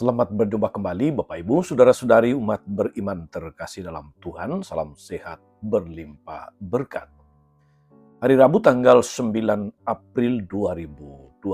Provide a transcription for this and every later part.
Selamat berjumpa kembali Bapak Ibu, Saudara-saudari umat beriman terkasih dalam Tuhan. Salam sehat berlimpah berkat. Hari Rabu tanggal 9 April 2025.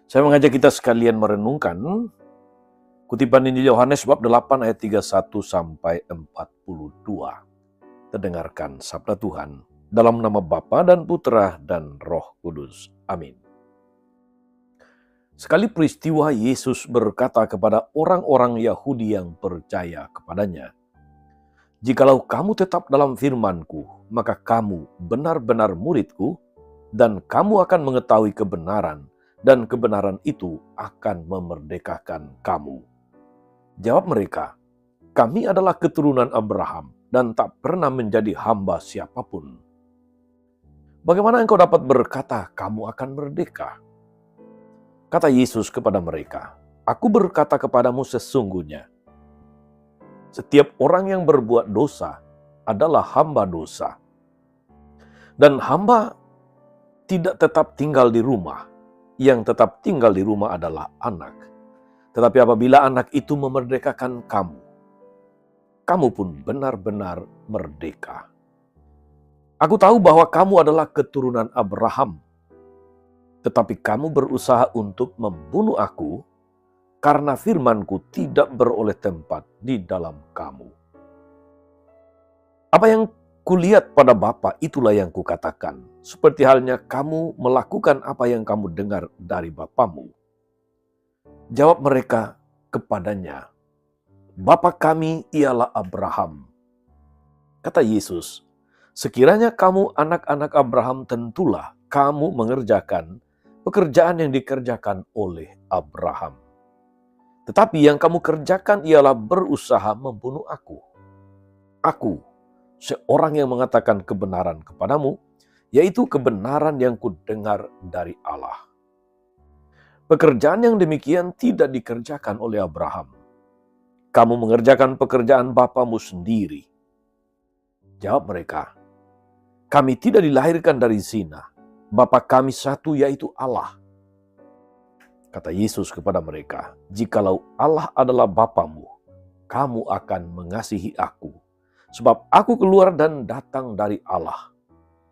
Saya mengajak kita sekalian merenungkan kutipan Injil Yohanes bab 8 ayat 31 sampai 42. Terdengarkan sabda Tuhan dalam nama Bapa dan Putra dan Roh Kudus. Amin. Sekali peristiwa Yesus berkata kepada orang-orang Yahudi yang percaya kepadanya, "Jikalau kamu tetap dalam firman-Ku, maka kamu benar-benar murid-Ku, dan kamu akan mengetahui kebenaran, dan kebenaran itu akan memerdekakan kamu." Jawab mereka, "Kami adalah keturunan Abraham, dan tak pernah menjadi hamba siapapun." "Bagaimana engkau dapat berkata kamu akan merdeka?" Kata Yesus kepada mereka, "Aku berkata kepadamu sesungguhnya, setiap orang yang berbuat dosa adalah hamba dosa. Dan hamba tidak tetap tinggal di rumah, yang tetap tinggal di rumah adalah anak. Tetapi apabila anak itu memerdekakan kamu, kamu pun benar-benar merdeka. Aku tahu bahwa kamu adalah keturunan Abraham, tetapi kamu berusaha untuk membunuh aku karena firman-Ku tidak beroleh tempat di dalam kamu. Apa yang kulihat pada Bapa, itulah yang kukatakan. Seperti halnya kamu melakukan apa yang kamu dengar dari bapamu." Jawab mereka kepadanya, "Bapa kami ialah Abraham." Kata Yesus, "Sekiranya kamu anak-anak Abraham, tentulah kamu mengerjakan pekerjaan yang dikerjakan oleh Abraham. Tetapi yang kamu kerjakan ialah berusaha membunuh aku. Aku, seorang yang mengatakan kebenaran kepadamu, yaitu kebenaran yang kudengar dari Allah. Pekerjaan yang demikian tidak dikerjakan oleh Abraham. Kamu mengerjakan pekerjaan bapamu sendiri." Jawab mereka, "Kami tidak dilahirkan dari zina. Bapa kami satu, yaitu Allah." Kata Yesus kepada mereka, "Jikalau Allah adalah Bapamu, kamu akan mengasihi aku. Sebab aku keluar dan datang dari Allah.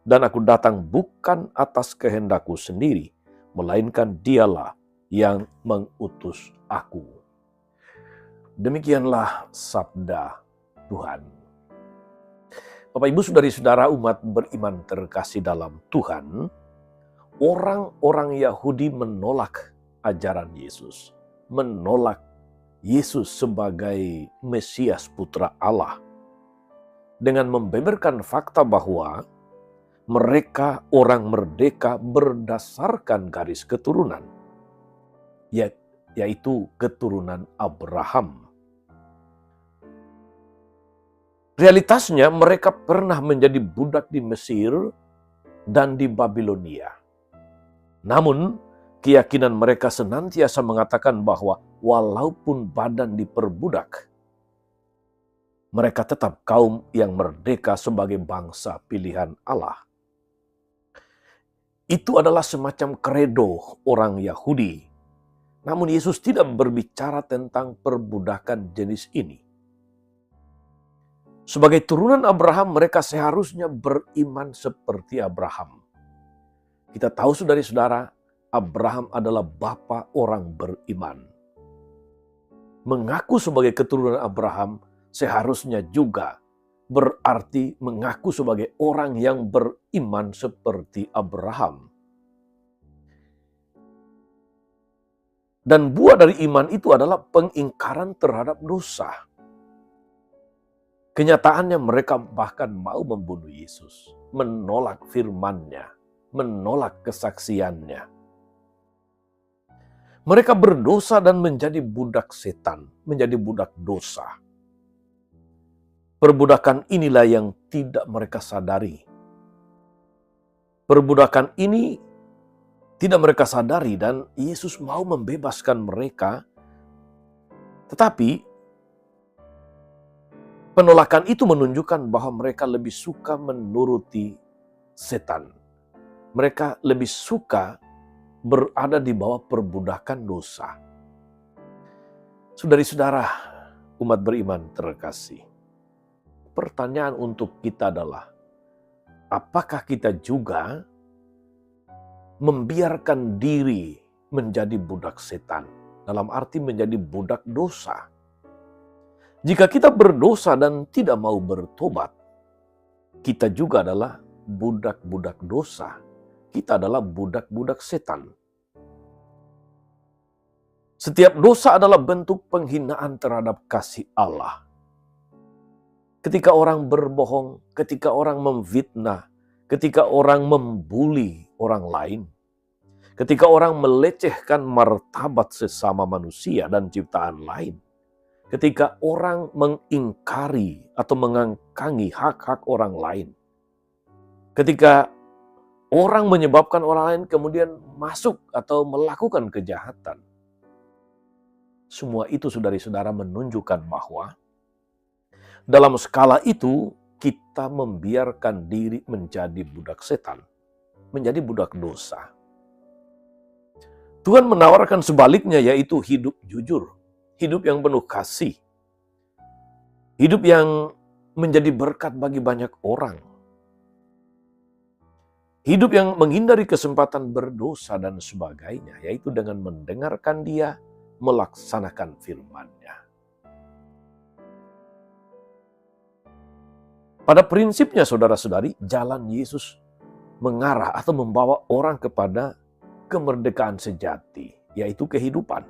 Dan aku datang bukan atas kehendakku sendiri, melainkan Dialah yang mengutus aku." Demikianlah sabda Tuhan. Bapak Ibu Saudari-saudara umat beriman terkasih dalam Tuhan, orang-orang Yahudi menolak ajaran Yesus, menolak Yesus sebagai Mesias Putra Allah, dengan membeberkan fakta bahwa mereka orang merdeka berdasarkan garis keturunan, yaitu keturunan Abraham. Realitasnya mereka pernah menjadi budak di Mesir dan di Babilonia. Namun, keyakinan mereka senantiasa mengatakan bahwa walaupun badan diperbudak, mereka tetap kaum yang merdeka sebagai bangsa pilihan Allah. Itu adalah semacam kredo orang Yahudi. Namun Yesus tidak berbicara tentang perbudakan jenis ini. Sebagai turunan Abraham, mereka seharusnya beriman seperti Abraham. Kita tahu saudara-saudara, Abraham adalah bapa orang beriman. Mengaku sebagai keturunan Abraham seharusnya juga berarti mengaku sebagai orang yang beriman seperti Abraham. Dan buah dari iman itu adalah pengingkaran terhadap dosa. Kenyataannya mereka bahkan mau membunuh Yesus, menolak firman-Nya, menolak kesaksiannya. Mereka berdosa dan menjadi budak setan, menjadi budak dosa. Perbudakan inilah yang tidak mereka sadari. Perbudakan ini tidak mereka sadari dan Yesus mau membebaskan mereka. Tetapi penolakan itu menunjukkan bahwa mereka lebih suka menuruti setan. Mereka lebih suka berada di bawah perbudakan dosa. Saudari-saudara, umat beriman terkasih, pertanyaan untuk kita adalah, apakah kita juga membiarkan diri menjadi budak setan? Dalam arti menjadi budak dosa. Jika kita berdosa dan tidak mau bertobat, kita juga adalah budak-budak dosa. Kita adalah budak-budak setan. Setiap dosa adalah bentuk penghinaan terhadap kasih Allah. Ketika orang berbohong, ketika orang memfitnah, ketika orang membuli orang lain, ketika orang melecehkan martabat sesama manusia dan ciptaan lain, ketika orang mengingkari atau mengangkangi hak-hak orang lain, ketika orang menyebabkan orang lain kemudian masuk atau melakukan kejahatan, semua itu saudari-saudara menunjukkan bahwa dalam skala itu kita membiarkan diri menjadi budak setan, menjadi budak dosa. Tuhan menawarkan sebaliknya, yaitu hidup jujur, hidup yang penuh kasih, hidup yang menjadi berkat bagi banyak orang, hidup yang menghindari kesempatan berdosa dan sebagainya, yaitu dengan mendengarkan Dia, melaksanakan firman-Nya. Pada prinsipnya saudara-saudari, jalan Yesus mengarah atau membawa orang kepada kemerdekaan sejati, yaitu kehidupan.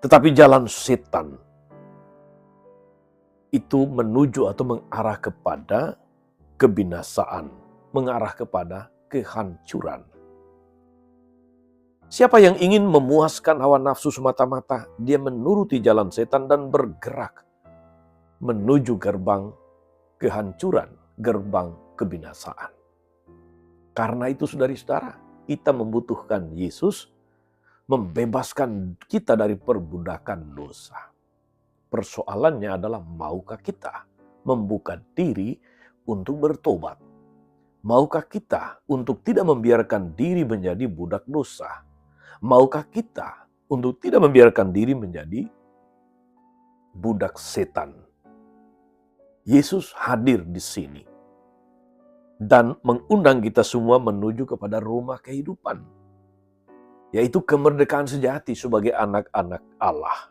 Tetapi jalan setan itu menuju atau mengarah kepada kebinasaan, mengarah kepada kehancuran. Siapa yang ingin memuaskan hawa nafsu semata-mata, dia menuruti jalan setan dan bergerak menuju gerbang kehancuran, gerbang kebinasaan. Karena itu saudari-saudara, kita membutuhkan Yesus membebaskan kita dari perbudakan dosa. Persoalannya adalah, maukah kita membuka diri untuk bertobat? Maukah kita untuk tidak membiarkan diri menjadi budak dosa? Maukah kita untuk tidak membiarkan diri menjadi budak setan? Yesus hadir di sini dan mengundang kita semua menuju kepada rumah kehidupan, yaitu kemerdekaan sejati sebagai anak-anak Allah.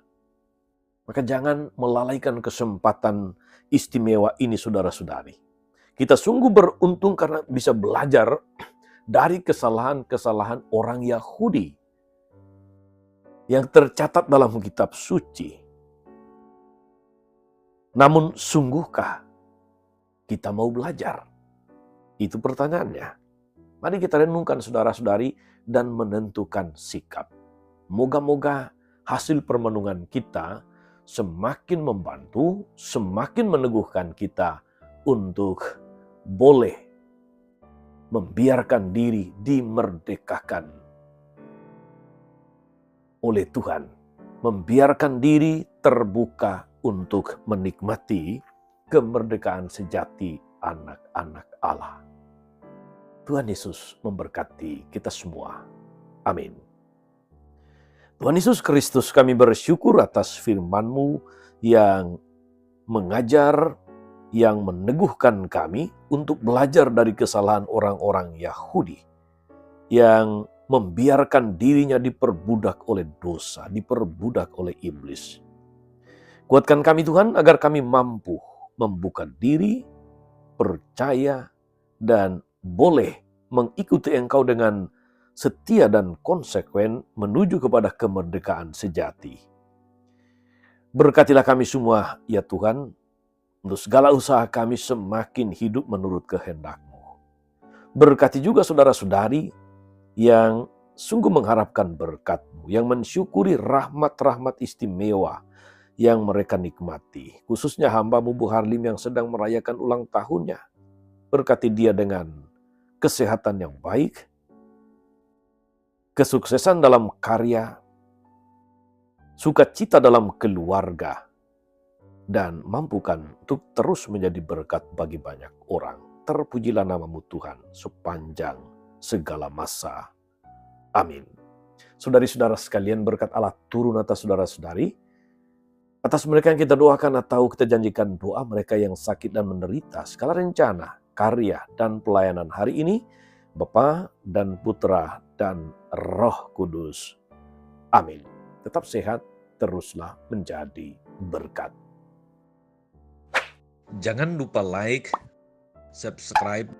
Maka jangan melalaikan kesempatan istimewa ini, saudara-saudari. Kita sungguh beruntung karena bisa belajar dari kesalahan-kesalahan orang Yahudi yang tercatat dalam kitab suci. Namun sungguhkah kita mau belajar? Itu pertanyaannya. Mari kita renungkan saudara-saudari dan menentukan sikap. Moga-moga hasil permenungan kita semakin membantu, semakin meneguhkan kita untuk boleh membiarkan diri dimerdekakan oleh Tuhan. Membiarkan diri terbuka untuk menikmati kemerdekaan sejati anak-anak Allah. Tuhan Yesus memberkati kita semua. Amin. Tuhan Yesus Kristus, kami bersyukur atas firman-Mu yang mengajar, yang meneguhkan kami untuk belajar dari kesalahan orang-orang Yahudi yang membiarkan dirinya diperbudak oleh dosa, diperbudak oleh iblis. Kuatkan kami Tuhan agar kami mampu membuka diri, percaya, dan boleh mengikuti Engkau dengan setia dan konsekuen menuju kepada kemerdekaan sejati. Berkatilah kami semua, ya Tuhan, untuk segala usaha kami semakin hidup menurut kehendak-Mu. Berkati juga saudara-saudari yang sungguh mengharapkan berkat-Mu, yang mensyukuri rahmat-rahmat istimewa yang mereka nikmati. Khususnya hamba-Mu Bu Harlim yang sedang merayakan ulang tahunnya. Berkati dia dengan kesehatan yang baik, kesuksesan dalam karya, sukacita dalam keluarga, dan mampukan untuk terus menjadi berkat bagi banyak orang. terpujilah namamu Tuhan sepanjang segala masa. Amin. Saudari-saudara sekalian, berkat Allah turun atas saudara-saudari, atas mereka yang kita doakan atau kita janjikan doa mereka yang sakit dan menderita, segala rencana, karya, dan pelayanan hari ini, Bapa dan Putra dan Roh Kudus. Amin. Tetap sehat, teruslah menjadi berkat. Jangan lupa like, subscribe,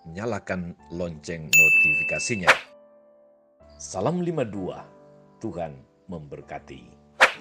nyalakan lonceng notifikasinya. Salam 52, Tuhan memberkati.